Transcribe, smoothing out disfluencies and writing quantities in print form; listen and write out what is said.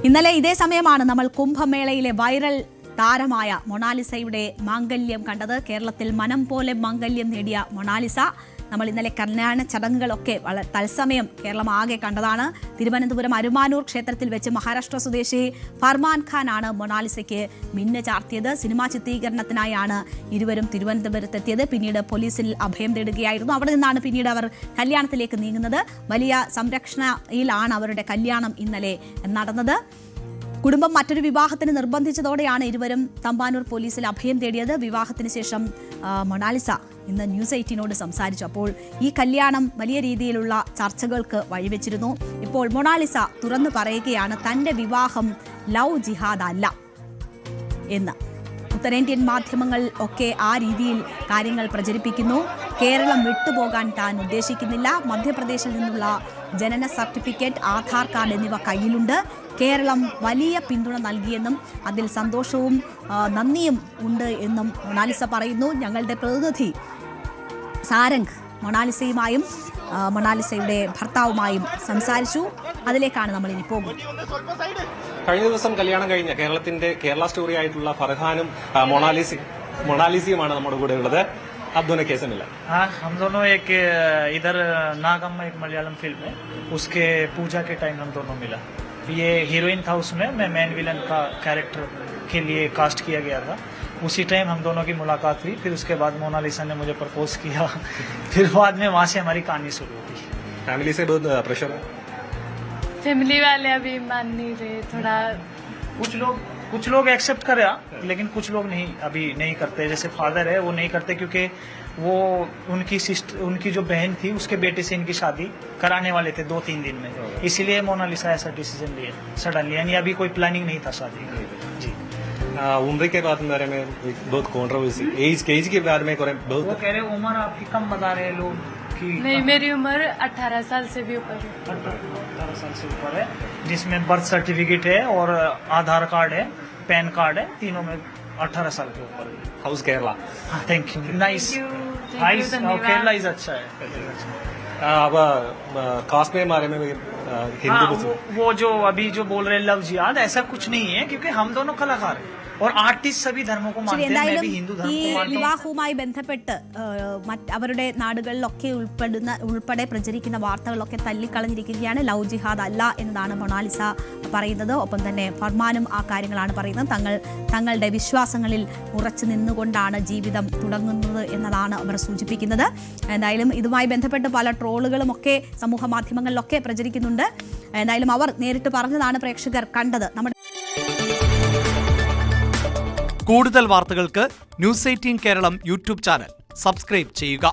ഇന്നലെ ഇതേ സമയമാണ് നമ്മൾ കുംഭമേളയിലെ വൈറൽ താരമായ മൊണാലിസയുടെ മാംഗല്യം കണ്ടത്. കേരളത്തിൽ മനം പോലെ മാംഗല്യം നേടിയ മൊണാലിസ നമ്മൾ ഇന്നലെ കല്യാണ ചടങ്ങുകളൊക്കെ തത്സമയം കേരളം ആകെ കണ്ടതാണ്. തിരുവനന്തപുരം അരുമാനൂർ ക്ഷേത്രത്തിൽ വെച്ച് മഹാരാഷ്ട്ര സ്വദേശി ഫർമാൻ ഖാൻ ആണ് മൊണാലിസയ്ക്ക് മിന്നു ചാർത്തിയത്. സിനിമാ ചിത്രീകരണത്തിനായാണ് ഇരുവരും തിരുവനന്തപുരത്തെത്തിയത്. പിന്നീട് പോലീസിൽ അഭയം തേടുകയായിരുന്നു. അവിടെ നിന്നാണ് പിന്നീട് അവർ കല്യാണത്തിലേക്ക് നീങ്ങുന്നത്. വലിയ സംരക്ഷണയിലാണ് അവരുടെ കല്യാണം ഇന്നലെ നടന്നത്. കുടുംബം മറ്റൊരു വിവാഹത്തിന് നിർബന്ധിച്ചതോടെയാണ് ഇരുവരും തമ്പാനൂർ പോലീസിൽ അഭയം തേടിയത്. വിവാഹത്തിന് ശേഷം മൊണാലിസ ഇന്ന് ന്യൂസ് 18നോട് സംസാരിച്ചു. അപ്പോൾ ഈ കല്യാണം വലിയ രീതിയിലുള്ള ചർച്ചകൾക്ക് വഴിവെച്ചിരുന്നു. ഇപ്പോൾ മൊണാലിസ തുറന്നു പറയുകയാണ് തന്റെ വിവാഹം ലവ് ജിഹാദ് അല്ല എന്ന്. ഉത്തരേന്ത്യൻ മാധ്യമങ്ങൾ ഒക്കെ ആ രീതിയിൽ കാര്യങ്ങൾ പ്രചരിപ്പിക്കുന്നു. കേരളം വിട്ടുപോകാൻ താൻ ഉദ്ദേശിക്കുന്നില്ല. മധ്യപ്രദേശിൽ നിന്നുള്ള ജനന സർട്ടിഫിക്കറ്റ്, ആധാർ കാർഡ് എന്നിവ കയ്യിലുണ്ട്. കേരളം വലിയ പിന്തുണ നൽകിയെന്നും അതിൽ സന്തോഷവും നന്ദിയും ഉണ്ട് എന്നും മൊണാലിസ പറയുന്നു. ഞങ്ങളുടെ പ്രതിനിധി സാരംഗ് മൊണാലിസയുമായും മൊണാലിസയുടെ ഭർത്താവുമായും സംസാരിച്ചു. അതിലേക്കാണ് നമ്മൾ ഇനി പോകുന്നത്. കഴിഞ്ഞ ദിവസം കല്യാണം കഴിഞ്ഞ കേരള സ്റ്റോറി ആയിട്ടുള്ള ഫർഹാനും മൊണാലിസയുമാണ് നമ്മുടെ കൂടെ ഉള്ളത്. अब दोनों कैसे मिला? हाँ, हम दोनों एक इधर नागम्मा एक मलयालम फिल्म है, उसके पूजा के टाइम हम दोनों मिला. ये हीरोइन था, उसमें मैं मेन विलन का कैरेक्टर के लिए कास्ट किया गया था. उसी टाइम हम दोनों की मुलाकात हुई. फिर उसके बाद मोनालिसा ने मुझे प्रपोज किया. फिर बाद में वहाँ से हमारी कहानी शुरू हुई. फैमिली से बहुत प्रेशर है? फैमिली वाले अभी मान नहीं रहे. थोड़ा कुछ लोग एक्सेप्ट कर रहा, लेकिन कुछ लोग अभी नहीं करते. जैसे फादर है वो नहीं करते, क्योंकि वो उनकी जो बहन थी उसके बेटे से इनकी शादी कराने वाले थे 2-3 दिन में. इसीलिए मोनालिसा ऐसा डिसीजन लिए सडनली. यानी अभी कोई प्लानिंग नहीं था शादी जी. उम्र के बारे में बहुत कंट्रोवर्सी, एज के बारे में बहुत वो कह रहे उम्र आपकी कम बता रहे लोग की. नहीं, मेरी उम्र 18 साल से भी ऊपर है. 18 साल से ऊपर है, जिसमें बर्थ सर्टिफिकेट है और आधार कार्ड है, पैन कार्ड है, तीनों में 18 साल के ऊपर. House Kerala. Thank you. Nice. Kerala is अच्छा है. अब कास्ट के बारे में वो जो अभी जो बोल रहे लव जिहाद, ऐसा कुछ नहीं है, क्योंकि हम दोनों कलाकार हैं और आर्टिस्ट सभी धर्मों को मानते हैं. मैं भी हिंदू धर्म को मानता हूं. വിവാഹവുമായി ബന്ധപ്പെട്ട് അവരുടെ നാടുകളിലൊക്കെ ഉൾപ്പെടെ പ്രചരിക്കുന്ന വാർത്തകളൊക്കെ തള്ളിക്കളഞ്ഞിരിക്കുകയാണ്. ലവ് ജിഹാദ് അല്ല എന്നതാണ് മൊണാലിസ പറയുന്നത്. ഒപ്പം തന്നെ ഫർമാനും ആ കാര്യങ്ങളാണ് പറയുന്നത്. തങ്ങളുടെ വിശ്വാസങ്ങളിൽ ഉറച്ചു നിന്നുകൊണ്ടാണ് ജീവിതം തുടങ്ങുന്നത് എന്നതാണ് അവർ സൂചിപ്പിക്കുന്നത്. എന്തായാലും ഇതുമായി ബന്ധപ്പെട്ട് പല ട്രോളുകളും ഒക്കെ സമൂഹ മാധ്യമങ്ങളിലൊക്കെ പ്രചരിക്കുന്നുണ്ട്. എന്തായാലും അവർ നേരിട്ട് പറഞ്ഞതാണ് പ്രേക്ഷകർ കണ്ടത്. കൂടുതൽ വാർത്തകൾക്ക് news 18 Keralam YouTube channel subscribe ചെയ്യുക.